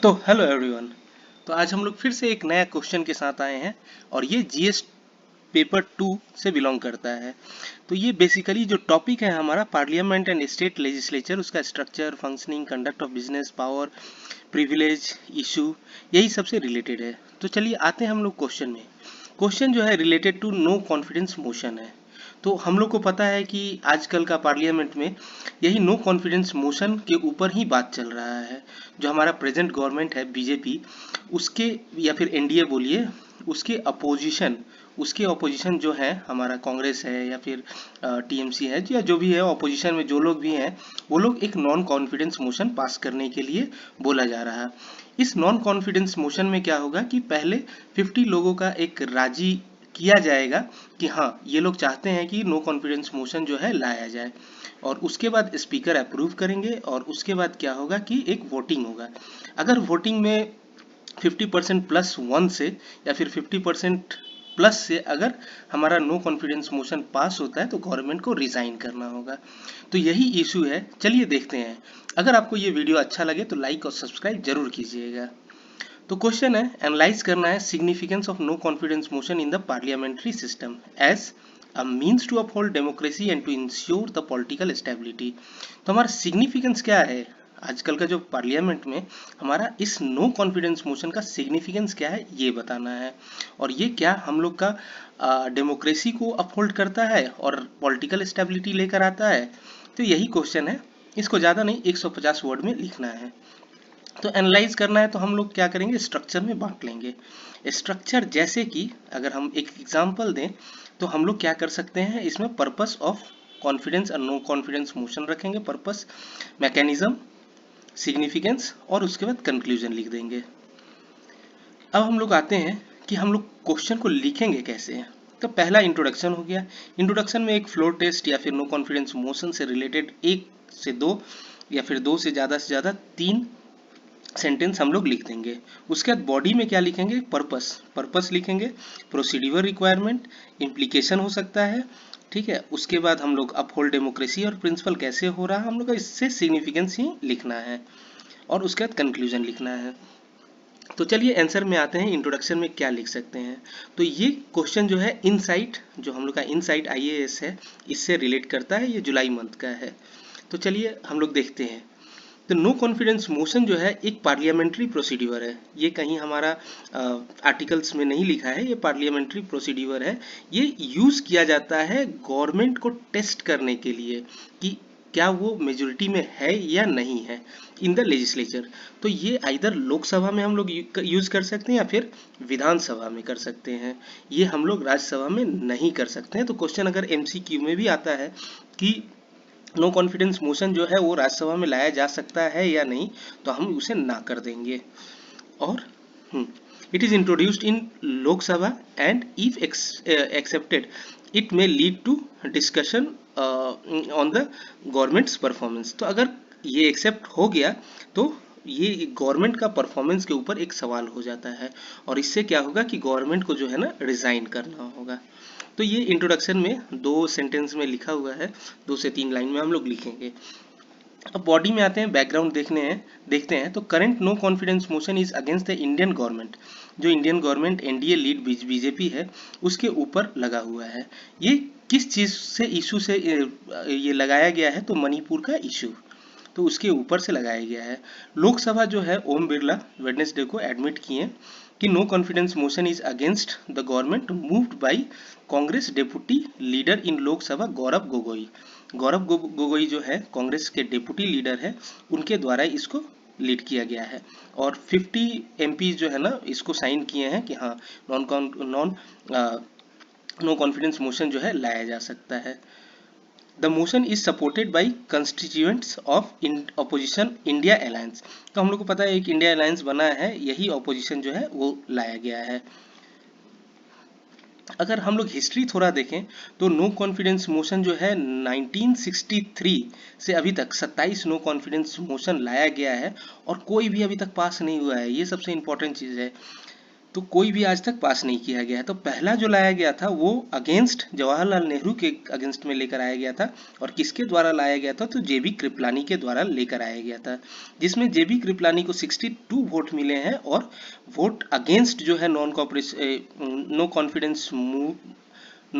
तो hello everyone. तो आज हम लोग फिर से एक नया क्वेश्चन के साथ आए हैं और ये जीएस पेपर 2 से बिलोंग करता है। तो ये बेसिकली जो टॉपिक है हमारा पार्लियामेंट एंड स्टेट लेजिस्लेचर, उसका structure, functioning, conduct of business, power, privilege, issue, यही सबसे रिलेटेड है। तो चलिए आते हैं हम लोग क्वेश्चन में। क्वेश्चन जो है related to no confidence motion है। तो हम लोग को पता है कि आजकल का पार्लियामेंट में यही नो कॉन्फिडेंस मोशन के ऊपर ही बात चल रहा है। जो हमारा प्रेजेंट गवर्नमेंट है बीजेपी, उसके या फिर एनडीए बोलिए, उसके अपोजिशन जो है हमारा कांग्रेस है या फिर टीएमसी है या जो भी है अपोजिशन में जो लोग भी हैं, वो लोग एक नॉन कॉन्फिडेंस मोशन पास करने के लिए बोला जा रहा है। इस नॉन कॉन्फिडेंस मोशन में क्या होगा कि पहले 50 लोगों का एक राजी किया जाएगा कि हाँ ये लोग चाहते हैं कि नो कॉन्फिडेंस मोशन जो है लाया जाए, और उसके बाद स्पीकर अप्रूव करेंगे और उसके बाद क्या होगा कि एक वोटिंग होगा। अगर वोटिंग में 50% प्लस वन से या फिर 50% प्लस से अगर हमारा नो कॉन्फिडेंस मोशन पास होता है तो गवर्नमेंट को रिजाइन करना होगा। तो यही इशू है, चलिए देखते हैं। अगर आपको ये वीडियो अच्छा लगे तो लाइक और सब्सक्राइब जरूर कीजिएगा। तो क्वेश्चन है, एनालाइज करना है significance of no confidence motion in the parliamentary system as a means to uphold democracy and to ensure the political stability. तो हमारा सिग्निफिकेंस क्या है आजकल का जो पार्लियामेंट में हमारा इस नो कॉन्फिडेंस मोशन का सिग्निफिकेंस क्या है ये बताना है, और ये क्या हम लोग का डेमोक्रेसी को अपहोल्ड करता है और पॉलिटिकल स्टेबिलिटी लेकर आता है। तो यही क्वेश्चन है, इसको ज़्यादा नहीं 150 वर्ड में लिखना है। तो एनालाइज करना है तो हम लोग क्या करेंगे, स्ट्रक्चर में बांट लेंगे। स्ट्रक्चर जैसे कि अगर हम एक एग्जांपल दें तो हम लोग क्या कर सकते हैं, इसमें पर्पस ऑफ कॉन्फिडेंस और नो कॉन्फिडेंस मोशन रखेंगे, पर्पस, मैकेनिज्म, सिग्निफिकेंस और उसके बाद कंक्लूजन लिख देंगे। अब हम लोग आते हैं कि हम लोग क्वेश्चन को लिखेंगे कैसे। तो पहला इंट्रोडक्शन हो गया। इंट्रोडक्शन में एक फ्लोर टेस्ट या फिर नो कॉन्फिडेंस मोशन से रिलेटेड एक से दो या फिर दो से ज़्यादा तीन सेंटेंस हम लोग लिख देंगे। उसके बाद बॉडी में क्या लिखेंगे, पर्पस लिखेंगे, प्रोसीड्यूर रिक्वायरमेंट, इम्प्लीकेशन हो सकता है, ठीक है। उसके बाद हम लोग अपहोल्ड डेमोक्रेसी और प्रिंसिपल कैसे हो रहा है, हम लोग का इससे सिग्निफिकेंस ही लिखना है, और उसके बाद कंक्लूजन लिखना है। तो चलिए आंसर में आते हैं, इंट्रोडक्शन में क्या लिख सकते हैं। तो ये क्वेश्चन जो है इनसाइट, जो हम लोग का इनसाइट आईएएस है, इससे रिलेट करता है, ये जुलाई मंथ का है। तो चलिए हम लोग देखते हैं। तो नो कॉन्फिडेंस मोशन जो है एक पार्लियामेंट्री प्रोसीड्यूर है। ये कहीं हमारा आर्टिकल्स में नहीं लिखा है, ये पार्लियामेंट्री प्रोसीड्यूर है। ये यूज़ किया जाता है गवर्नमेंट को टेस्ट करने के लिए कि क्या वो मेजोरिटी में है या नहीं है इन द लेजिस्लेचर। तो ये आइदर लोकसभा में हम लोग यूज़ कर सकते हैं या फिर विधानसभा में कर सकते हैं। ये हम लोग राज्यसभा में नहीं कर सकते हैं। तो क्वेश्चन अगर एमसीक्यू में भी आता है कि नो कॉन्फिडेंस मोशन जो है वो राज्यसभा में लाया जा सकता है या नहीं, तो हम उसे ना कर देंगे। और it is introduced in Lok Sabha and if accepted it may lead to discussion on the government's performance. तो अगर ये एक्सेप्ट हो गया तो ये गवर्नमेंट का परफॉर्मेंस के ऊपर एक सवाल हो जाता है, और इससे क्या होगा कि गवर्नमेंट को जो है ना रिजाइन करना होगा। तो ये इंट्रोडक्शन में 2 सेंटेंस में लिखा हुआ है, 2 से 3 लाइन में हम लोग लिखेंगे। अब बॉडी में आते हैं, बैकग्राउंड देखते हैं। तो current no confidence motion is against the Indian government. जो Indian government NDA lead BJP है उसके ऊपर लगा हुआ है। ये किस चीज़ से इशू से ये लगाया गया है, तो मणिपुर का इशू, तो उसके ऊपर से लगाया गया है। लोकसभा जो है ओम बिरला वेडनेसडे को एडमिट किए कि no confidence motion is against the government moved by Congress deputy leader in Lok Sabha Gaurav Gogoi. Gaurav Gogoi जो है कांग्रेस के डेप्यूटी लीडर है, उनके द्वारा इसको लीड किया गया है। और 50 एमपी जो है ना इसको साइन किए हैं कि हाँ नॉन नो कॉन्फिडेंस मोशन जो है लाया जा सकता है। The motion is supported by constituents of opposition India alliance. तो हम लोग को पता है एक इंडिया अलायंस बना है, यही अपोजिशन जो है वो लाया गया है। अगर हम लोग हिस्ट्री थोड़ा देखें तो नो कॉन्फिडेंस मोशन जो है 1963 से अभी तक 27 नो कॉन्फिडेंस मोशन लाया गया है, और कोई भी अभी तक पास नहीं हुआ है। ये सबसे इंपॉर्टेंट चीज़ है। तो कोई भी आज तक पास नहीं किया गया है। तो पहला जो लाया गया था वो अगेंस्ट जवाहरलाल नेहरू के अगेंस्ट में लेकर आया गया था। और किसके द्वारा लाया गया था? तो जेबी कृपलानी के द्वारा लेकर आया गया था, जिसमें जेबी कृपलानी को 62 वोट मिले हैं। और वोट अगेंस्ट जो है नो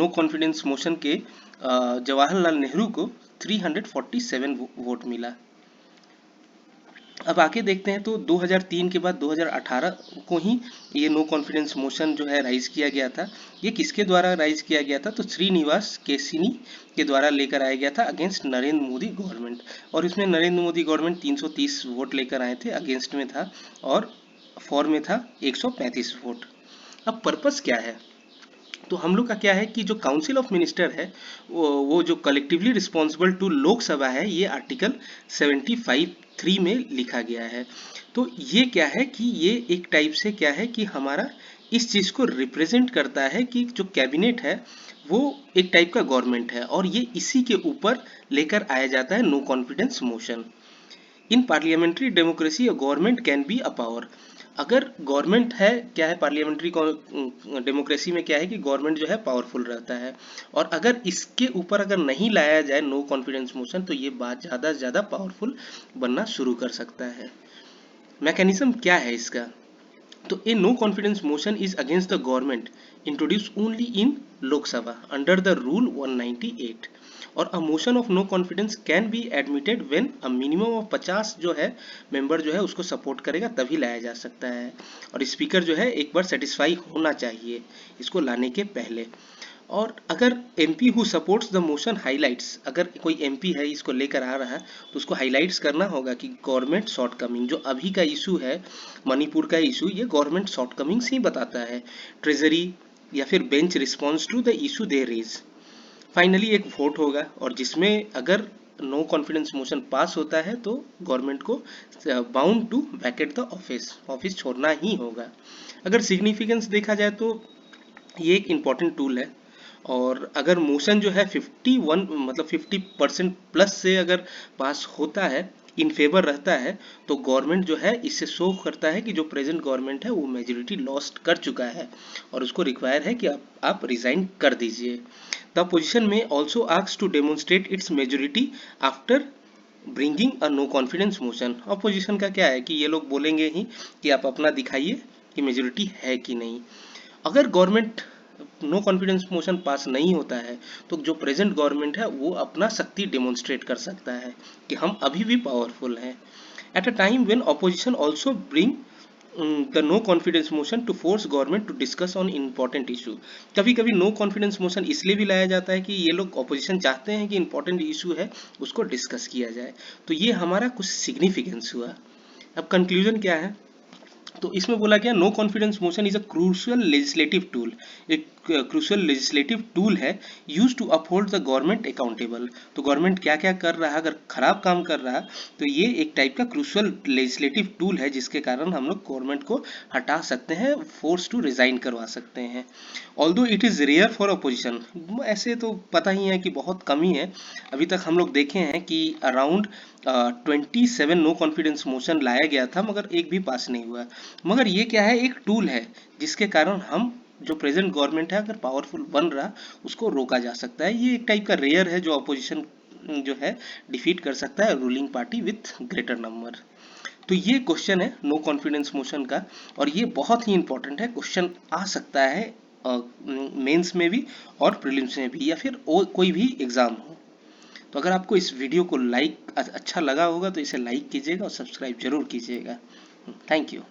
कॉन्फिडेंस मोशन के जवाहरलाल नेहरू को 347 वोट मिला। अब आगे देखते हैं तो 2003 के बाद 2018 को ही ये नो कॉन्फिडेंस मोशन जो है राइज किया गया था। ये किसके द्वारा राइज किया गया था? तो श्रीनिवास केसिनी के द्वारा लेकर आया गया था अगेंस्ट नरेंद्र मोदी गवर्नमेंट। और इसमें नरेंद्र मोदी गवर्नमेंट 330 वोट लेकर आए थे, अगेंस्ट में था, और फॉर में था 135 वोट। अब पर्पस क्या है? तो हम लोग का क्या है कि जो काउंसिल ऑफ मिनिस्टर है वो जो कलेक्टिवली रिस्पॉन्सिबल टू लोकसभा है, ये आर्टिकल 75(3) में लिखा गया है। तो ये क्या है कि ये एक टाइप से क्या है कि हमारा इस चीज को रिप्रेजेंट करता है कि जो कैबिनेट है वो एक टाइप का गवर्नमेंट है, और ये इसी के ऊपर लेकर आया जाता है no confidence motion. In parliamentary democracy government can be a power. अगर गवर्नमेंट है, क्या है पार्लियामेंट्री डेमोक्रेसी में क्या है कि गवर्नमेंट जो है पावरफुल रहता है, और अगर इसके ऊपर अगर नहीं लाया जाए नो कॉन्फिडेंस मोशन तो ये बात ज़्यादा से ज़्यादा पावरफुल बनना शुरू कर सकता है। मैकेनिज्म क्या है इसका? तो a no confidence motion is against the government introduce only in Lok Sabha under the rule 198, और a motion of no confidence can be admitted when a minimum of 50 जो है मेंबर जो है उसको सपोर्ट करेगा, तभी लाया जा सकता है। और स्पीकर जो है एक बार सेटिस्फाई होना चाहिए इसको लाने के पहले। और अगर MP who supports the motion highlights, अगर कोई एमपी है इसको लेकर आ रहा है तो उसको हाइलाइट्स करना होगा कि गवर्नमेंट शॉर्टकमिंग जो अभी का इशू है, मणिपुर का इशू, ये गवर्नमेंट शॉर्टकमिंग्स ही बताता है। ट्रेजरी या फिर bench response to the issue they raise. Finally एक वोट होगा, और जिसमें अगर नो कॉन्फिडेंस मोशन पास होता है तो गवर्नमेंट को bound to vacate the office छोड़ना ही होगा। अगर सिग्निफिकेंस देखा जाए तो ये एक इम्पॉर्टेंट टूल है, और अगर मोशन जो है 51 मतलब 50% प्लस से अगर पास होता है, इन फेवर रहता है, तो गवर्नमेंट जो है इससे शो करता है कि जो प्रेजेंट गवर्नमेंट है वो मेजोरिटी लॉस्ट कर चुका है, और उसको रिक्वायर है कि आप रिजाइन कर दीजिए। The position may also asks to demonstrate its majority after bringing a no confidence motion. Opposition का क्या है कि ये लोग बोलेंगे ही कि आप अपना दिखाइए कि मेजोरिटी है कि नहीं। अगर government no confidence motion pass नहीं होता है तो जो प्रेजेंट गवर्नमेंट है वो अपना शक्ति डेमोन्स्ट्रेट कर सकता है कि हम अभी भी पावरफुल हैं। At a time when opposition also bring the no confidence motion to force government to discuss on important issue. कभी कभी नो कॉन्फिडेंस मोशन इसलिए भी लाया जाता है कि ये लोग ऑपोजिशन चाहते हैं कि इंपॉर्टेंट इशू है उसको डिस्कस किया जाए। तो ये हमारा कुछ सिग्निफिकेंस हुआ। अब कंक्लूजन क्या है? तो इसमें बोला गया no confidence motion is a crucial legislative tool. एक क्रूशियल लेजिस्लेटिव टूल है use to uphold the government accountable. तो गवर्नमेंट क्या क्या कर रहा है, अगर खराब काम कर रहा है तो ये एक टाइप का क्रूशियल लेजिस्लेटिव टूल है जिसके कारण हम लोग गवर्नमेंट को हटा सकते हैं, फोर्स टू रिजाइन करवा सकते हैं। Although it is rare for opposition, ऐसे तो पता ही है कि बहुत कम ही है। अभी तक हम लोग देखे हैं कि अराउंड 27 नो कॉन्फिडेंस मोशन लाया गया था मगर एक भी पास नहीं हुआ। मगर ये क्या है, एक टूल है जिसके कारण हम जो प्रेजेंट गवर्नमेंट है अगर पावरफुल बन रहा उसको रोका जा सकता है। ये एक टाइप का रेयर है जो अपोजिशन जो है डिफीट कर सकता है ruling party with greater number. तो ये क्वेश्चन है नो कॉन्फिडेंस मोशन का, और ये बहुत ही इंपॉर्टेंट है, क्वेश्चन आ सकता है मेंस में भी और प्रीलिम्स में भी या फिर कोई भी एग्जाम हो। तो अगर आपको इस वीडियो को अच्छा लगा होगा तो इसे लाइक कीजिएगा और सब्सक्राइब जरूर कीजिएगा। Thank you.